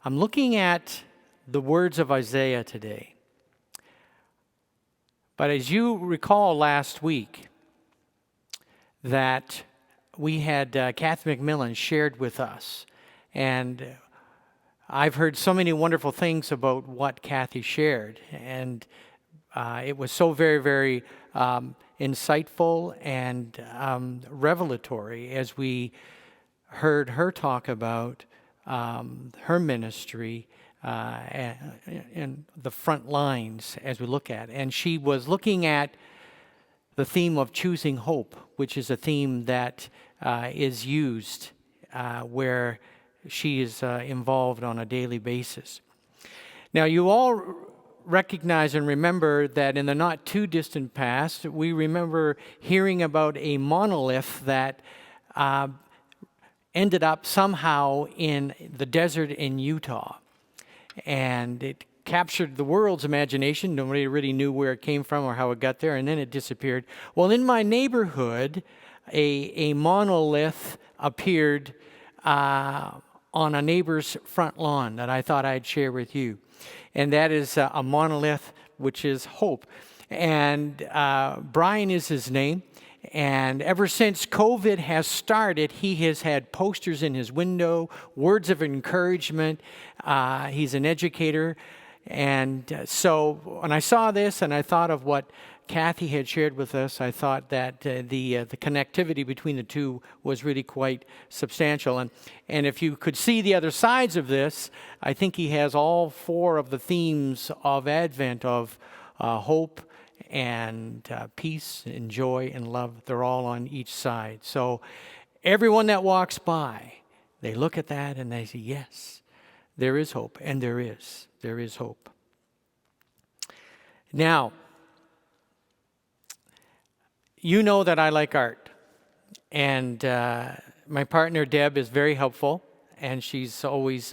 I'm looking at the words of Isaiah today. But as you recall last week, that we had Kathy McMillan shared with us, and I've heard so many wonderful things about what Kathy shared, and it was so very, very insightful and revelatory as we heard her talk about her ministry and the front lines as we look at. And she was looking at the theme of choosing hope, which is a theme that is used where she is involved on a daily basis. Now, you all recognize and remember that in the not too distant past, we remember hearing about a monolith that ended up somehow in the desert in Utah. And it captured the world's imagination. Nobody really knew where it came from or how it got there, and then it disappeared. Well, in my neighborhood, a monolith appeared on a neighbor's front lawn that I thought I'd share with you. And that is a monolith, which is hope. And Brian is his name. And ever since COVID has started, he has had posters in his window, words of encouragement. He's an educator. And so when I saw this and I thought of what Kathy had shared with us, I thought that the connectivity between the two was really quite substantial. And if you could see the other sides of this, I think he has all four of the themes of Advent of hope and peace and joy and love. They're all on each side. So everyone that walks by, they look at that and they say, yes, there is hope, and there is hope. Now, you know that I like art, and my partner Deb is very helpful, and she's always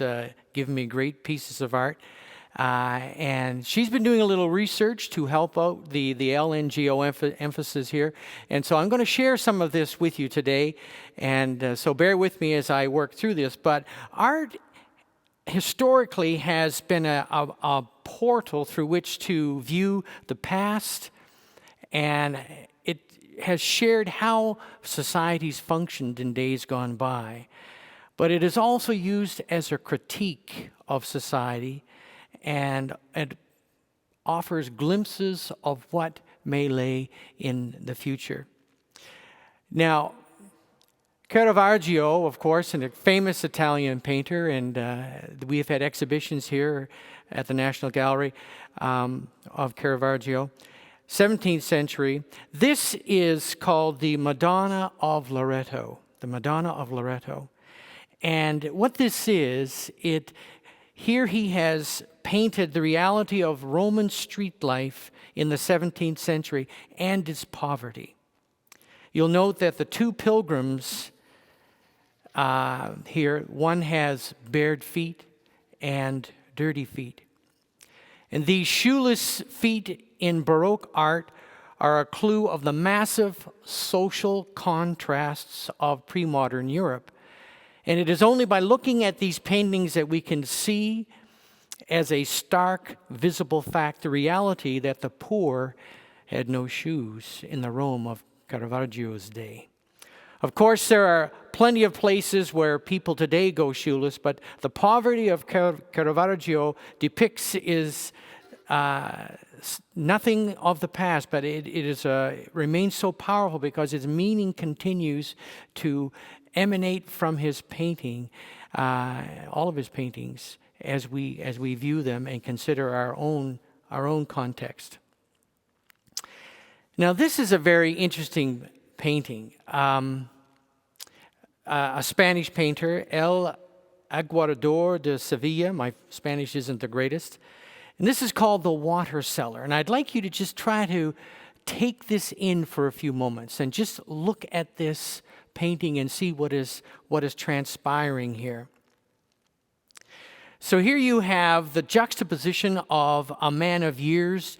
given me great pieces of art. And she's been doing a little research to help out the LNGO emphasis here. And so I'm going to share some of this with you today. And so bear with me as I work through this. But art historically has been a portal through which to view the past. And it has shared how societies functioned in days gone by. But it is also used as a critique of society, and it offers glimpses of what may lay in the future. Now, Caravaggio, of course, a famous Italian painter, and we have had exhibitions here at the National Gallery of Caravaggio, 17th century. This is called the Madonna of Loreto, the Madonna of Loreto. And what this is, here he has painted the reality of Roman street life in the 17th century and its poverty. You'll note that the two pilgrims here, one has bared feet and dirty feet. And these shoeless feet in Baroque art are a clue of the massive social contrasts of pre-modern Europe. And it is only by looking at these paintings that we can see as a stark, visible fact the reality that the poor had no shoes in the Rome of Caravaggio's day. Of course, there are plenty of places where people today go shoeless, but the poverty of Caravaggio depicts is nothing of the past, but it remains so powerful because its meaning continues to emanate from his painting, all of his paintings, as we view them and consider our own context. Now, this is a very interesting painting. A Spanish painter, El Aguador de Sevilla. My Spanish isn't the greatest. And this is called the Water Cellar. And I'd like you to just try to take this in for a few moments and just look at this painting and see what is transpiring here. So here you have the juxtaposition of a man of years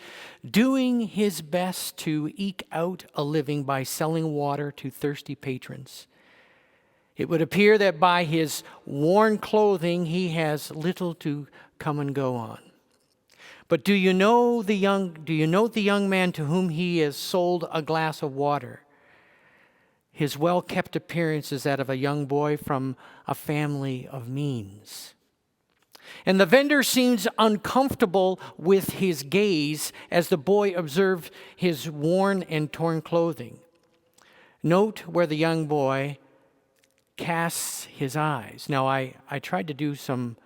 doing his best to eke out a living by selling water to thirsty patrons. It would appear that by his worn clothing, he has little to come and go on. But do you know the young man to whom he has sold a glass of water? His well-kept appearance is that of a young boy from a family of means. And the vendor seems uncomfortable with his gaze as the boy observed his worn and torn clothing. Note where the young boy casts his eyes. Now, I tried to do some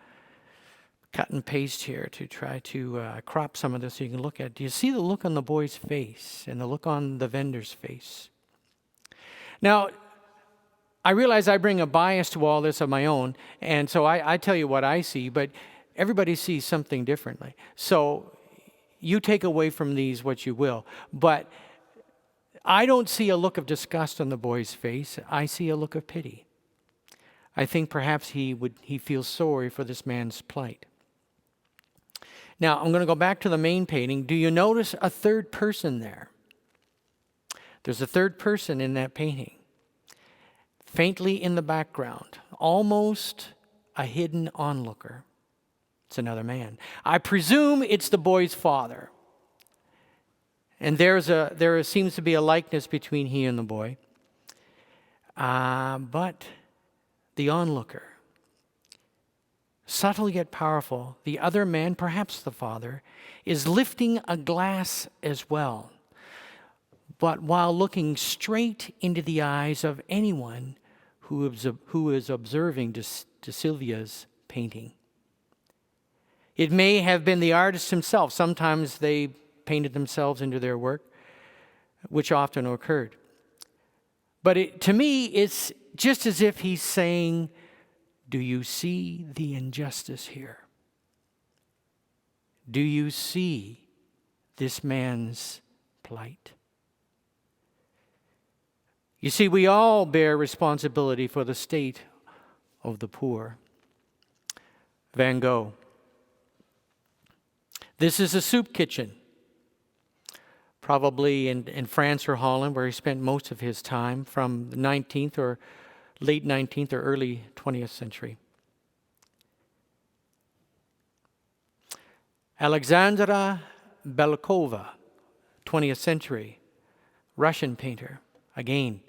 cut and paste here to try to crop some of this so you can look at it. Do you see the look on the boy's face and the look on the vendor's face? Now, I realize I bring a bias to all this of my own, and so I tell you what I see, but everybody sees something differently. So you take away from these what you will. But I don't see a look of disgust on the boy's face. I see a look of pity. I think perhaps he feels sorry for this man's plight. Now, I'm going to go back to the main painting. Do you notice a third person there? There's a third person in that painting. Faintly in the background, almost a hidden onlooker. It's another man. I presume it's the boy's father. And there seems to be a likeness between he and the boy. But the onlooker, subtle yet powerful, the other man, perhaps the father, is lifting a glass as well, but while looking straight into the eyes of anyone who is observing De Silva's painting. It may have been the artist himself. Sometimes they painted themselves into their work, which often occurred. But to me, it's just as if he's saying, do you see the injustice here? Do you see this man's plight? You see, we all bear responsibility for the state of the poor. Van Gogh. This is a soup kitchen, probably in France or Holland, where he spent most of his time from the 19th or late 19th or early 20th century. Alexandra Belkova, 20th century, Russian painter, again,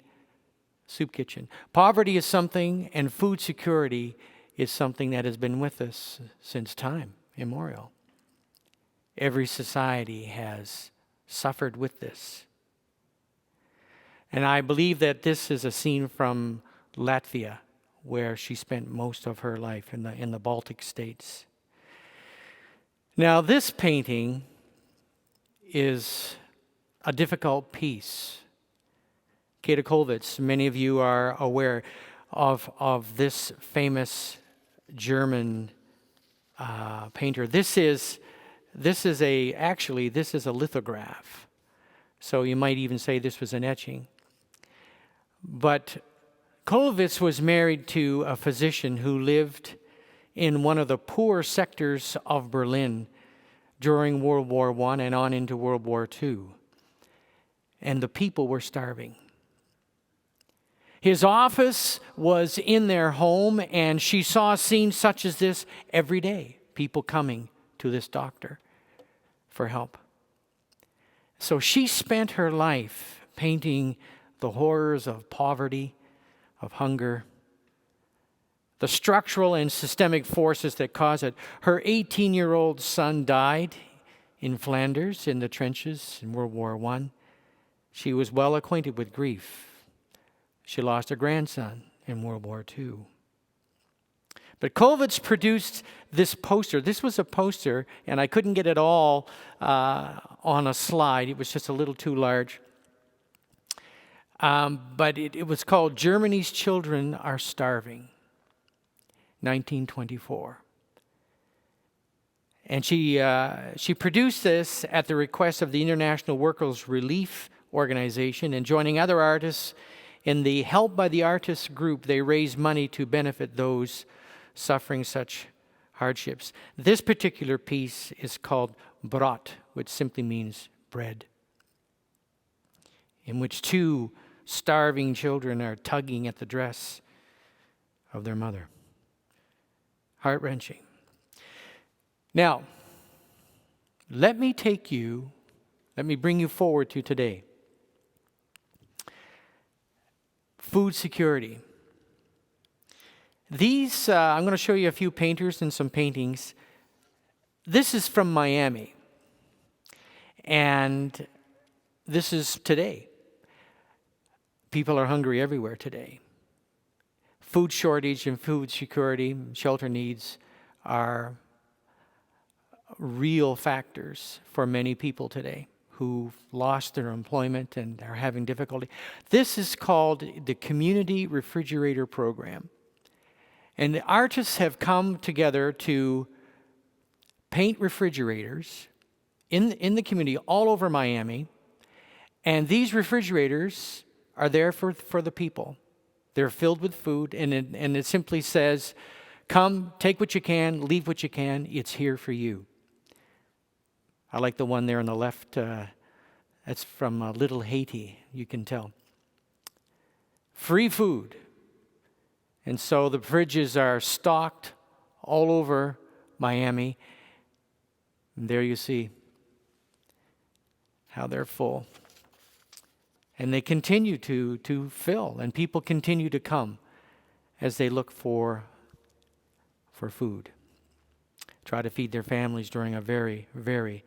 soup kitchen. Poverty is something, and food security is something that has been with us since time immemorial. Every society has suffered with this. And I believe that this is a scene from Latvia, where she spent most of her life in the Baltic states. Now, this painting is a difficult piece. Katy Kovitz, many of you are aware of this famous German painter. This is a lithograph. So you might even say this was an etching. But Kovitz was married to a physician who lived in one of the poor sectors of Berlin during World War I and on into World War II. And the people were starving. His office was in their home, and she saw scenes such as this every day, people coming to this doctor for help. So she spent her life painting the horrors of poverty, of hunger, the structural and systemic forces that cause it. Her 18-year-old son died in Flanders in the trenches in World War I. She was well acquainted with grief. She lost a grandson in World War II. But Kovitz produced this poster. This was a poster, and I couldn't get it all on a slide. It was just a little too large. But it was called Germany's Children Are Starving, 1924. And she produced this at the request of the International Workers' Relief Organization, and joining other artists in the Help by the Artists group, they raised money to benefit those suffering such hardships. This particular piece is called Brot, which simply means bread, in which two starving children are tugging at the dress of their mother. Heart-wrenching. Now, let me bring you forward to today. Food security. These, I'm going to show you a few painters and some paintings. This is from Miami. And this is today. People are hungry everywhere today. Food shortage and food security, shelter needs are real factors for many people today who've lost their employment and are having difficulty. This is called the Community Refrigerator Program. And the artists have come together to paint refrigerators in the community all over Miami. And these refrigerators are there for the people. They're filled with food, and it simply says, come, take what you can, leave what you can, it's here for you. I like the one there on the left. That's from Little Haiti, you can tell. Free food. And so the fridges are stocked all over Miami. And there you see how they're full. And they continue to fill, and people continue to come as they look for food. Try to feed their families during a very, very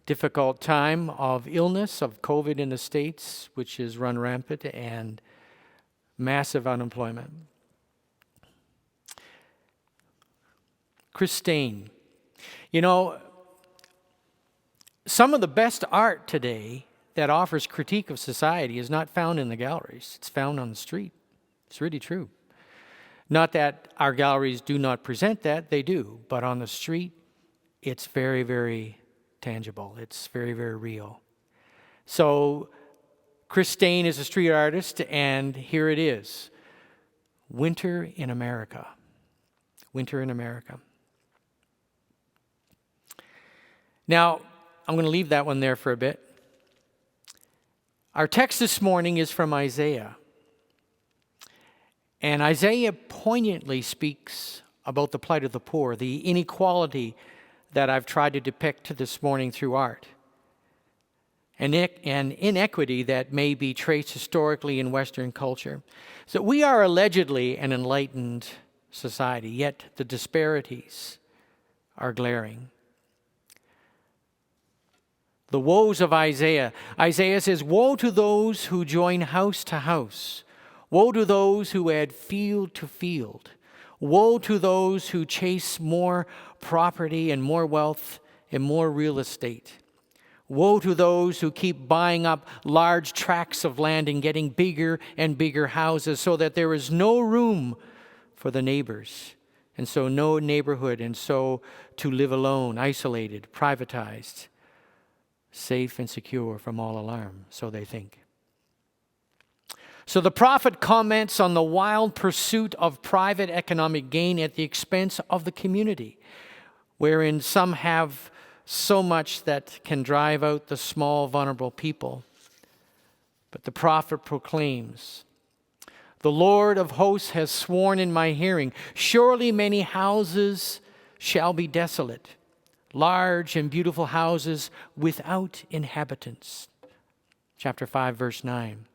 difficult time of illness, of COVID in the States, which is run rampant, and massive unemployment. Christine. You know, some of the best art today that offers critique of society is not found in the galleries. It's found on the street. It's really true. Not that our galleries do not present that, they do. But on the street, it's very, very tangible. It's very, very real. So Christine is a street artist, and here it is. Winter in America. Winter in America. Now, I'm going to leave that one there for a bit. Our text this morning is from Isaiah. And Isaiah poignantly speaks about the plight of the poor, the inequality that I've tried to depict this morning through art, and inequity that may be traced historically in Western culture. So we are allegedly an enlightened society, yet the disparities are glaring. The woes of Isaiah. Isaiah says, woe to those who join house to house. Woe to those who add field to field. Woe to those who chase more property and more wealth and more real estate. Woe to those who keep buying up large tracts of land and getting bigger and bigger houses so that there is no room for the neighbors. And so no neighborhood, and so to live alone, isolated, privatized, safe and secure from all alarm, so they think. So the prophet comments on the wild pursuit of private economic gain at the expense of the community, wherein some have so much that can drive out the small, vulnerable people. But the prophet proclaims, the Lord of hosts has sworn in my hearing, surely many houses shall be desolate, large and beautiful houses without inhabitants. Chapter 5, verse 9.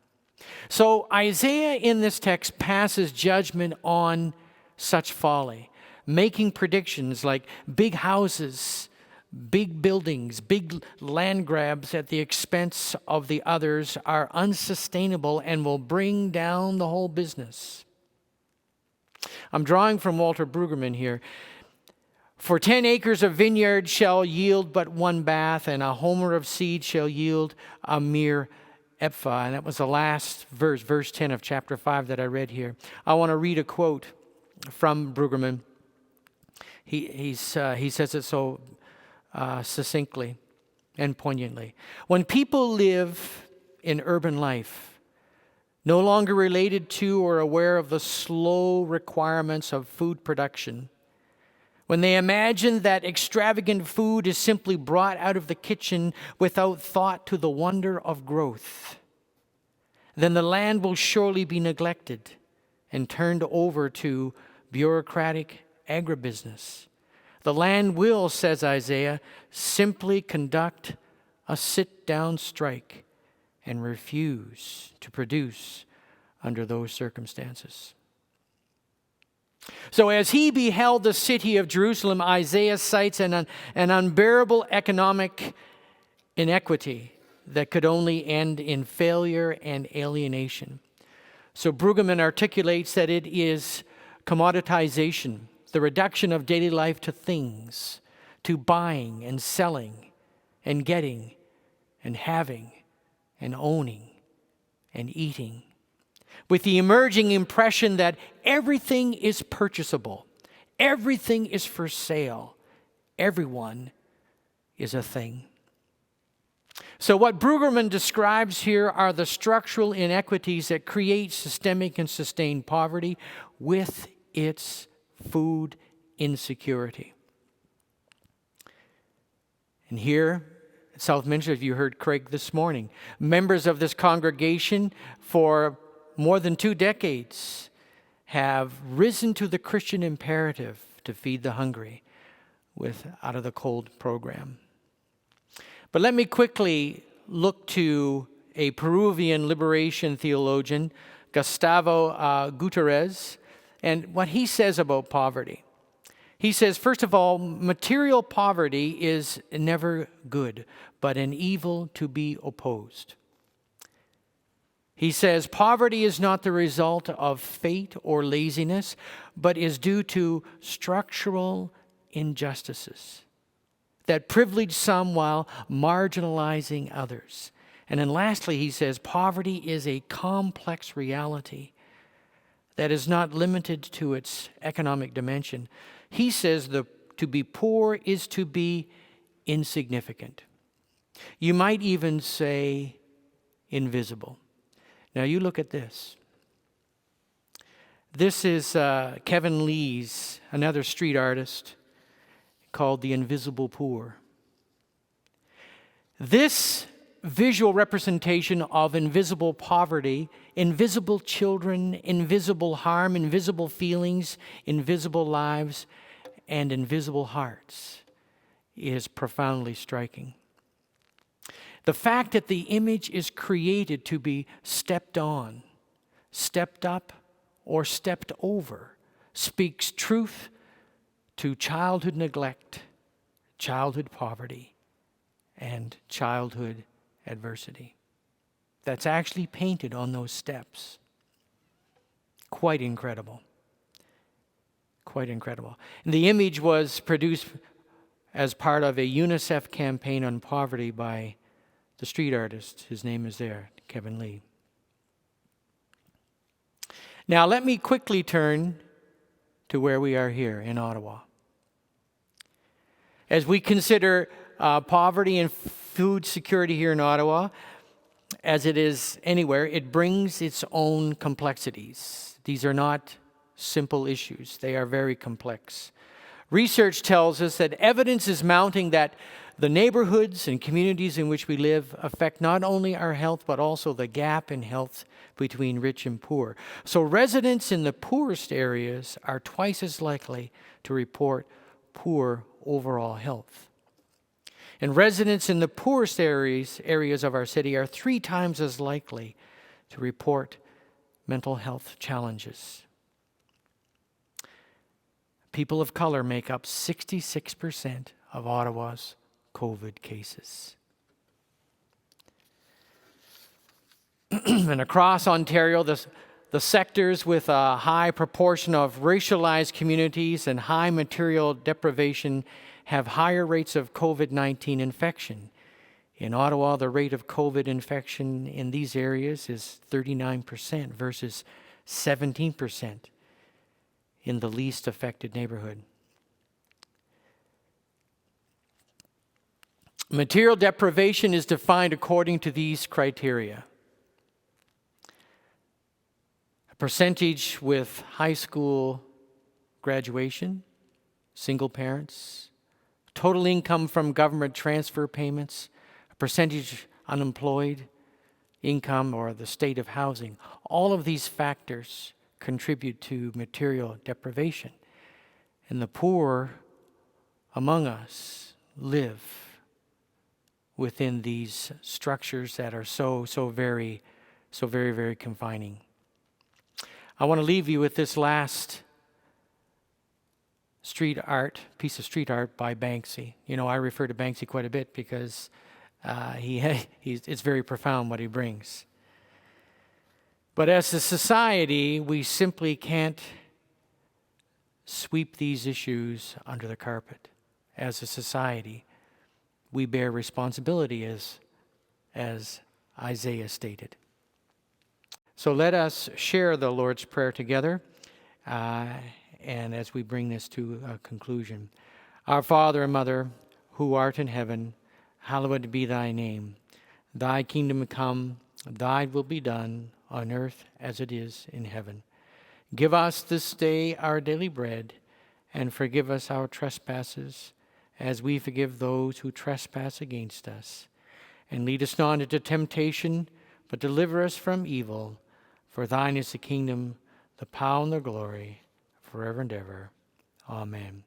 So Isaiah in this text passes judgment on such folly, making predictions like big houses, big buildings, big land grabs at the expense of the others are unsustainable and will bring down the whole business. I'm drawing from Walter Brueggemann here. For 10 acres of vineyard shall yield but one bath, and a homer of seed shall yield a mere ephah. And that was the last verse, verse 10 of chapter 5 that I read here. I want to read a quote from Brueggemann. He says it so succinctly and poignantly. When people live in urban life, no longer related to or aware of the slow requirements of food production, when they imagine that extravagant food is simply brought out of the kitchen without thought to the wonder of growth, then the land will surely be neglected and turned over to bureaucratic agribusiness. The land will, says Isaiah, simply conduct a sit-down strike and refuse to produce under those circumstances. So as he beheld the city of Jerusalem, Isaiah cites an unbearable economic inequity that could only end in failure and alienation. So Brueggemann articulates that it is commoditization, the reduction of daily life to things, to buying and selling and getting and having and owning and eating, with the emerging impression that everything is purchasable, everything is for sale, everyone is a thing. So what Brueggemann describes here are the structural inequities that create systemic and sustained poverty with its food insecurity. And here at Southminster, as you heard Craig this morning, members of this congregation for more than 2 decades have risen to the Christian imperative to feed the hungry with Out of the Cold program. But let me quickly look to a Peruvian liberation theologian, Gustavo Gutierrez, and what he says about poverty. He says, first of all, material poverty is never good, but an evil to be opposed. He says, poverty is not the result of fate or laziness, but is due to structural injustices that privilege some while marginalizing others. And then lastly, he says, poverty is a complex reality that is not limited to its economic dimension. He says to be poor is to be insignificant. You might even say invisible. Now you look at this. This is Kevin Lee's, another street artist, called The Invisible Poor. This visual representation of invisible poverty, invisible children, invisible harm, invisible feelings, invisible lives, and invisible hearts is profoundly striking. The fact that the image is created to be stepped on, stepped up, or stepped over speaks truth to childhood neglect, childhood poverty, and childhood adversity. That's actually painted on those steps. Quite incredible. Quite incredible. And the image was produced as part of a UNICEF campaign on poverty by the street artist. His name is there, Kevin Lee. Now let me quickly turn to where we are here in Ottawa. As we consider poverty and food security here in Ottawa, as it is anywhere, it brings its own complexities. These are not simple issues. They are very complex. Research tells us that evidence is mounting that the neighborhoods and communities in which we live affect not only our health, but also the gap in health between rich and poor. So residents in the poorest areas are twice as likely to report poor overall health. And residents in the poorest areas of our city are 3 times as likely to report mental health challenges. People of color make up 66% of Ottawa's COVID cases. And across Ontario, the sectors with a high proportion of racialized communities and high material deprivation have higher rates of COVID-19 infection. In Ottawa, the rate of COVID infection in these areas is 39% versus 17% in the least affected neighborhood. Material deprivation is defined according to these criteria. A percentage with high school graduation, single parents, total income from government transfer payments, a percentage unemployed income, or the state of housing. All of these factors contribute to material deprivation. And the poor among us live within these structures that are so very, very confining. I want to leave you with this last piece of street art by Banksy. You know, I refer to Banksy quite a bit because it's very profound what he brings. But as a society, we simply can't sweep these issues under the carpet. As a society, we bear responsibility as Isaiah stated. So let us share the Lord's Prayer together, and as we bring this to a conclusion. Our Father and Mother, who art in heaven, hallowed be thy name. Thy kingdom come, thy will be done, on earth as it is in heaven. Give us this day our daily bread, and forgive us our trespasses, as we forgive those who trespass against us. And lead us not into temptation, but deliver us from evil. For thine is the kingdom, the power, and the glory, forever and ever. Amen.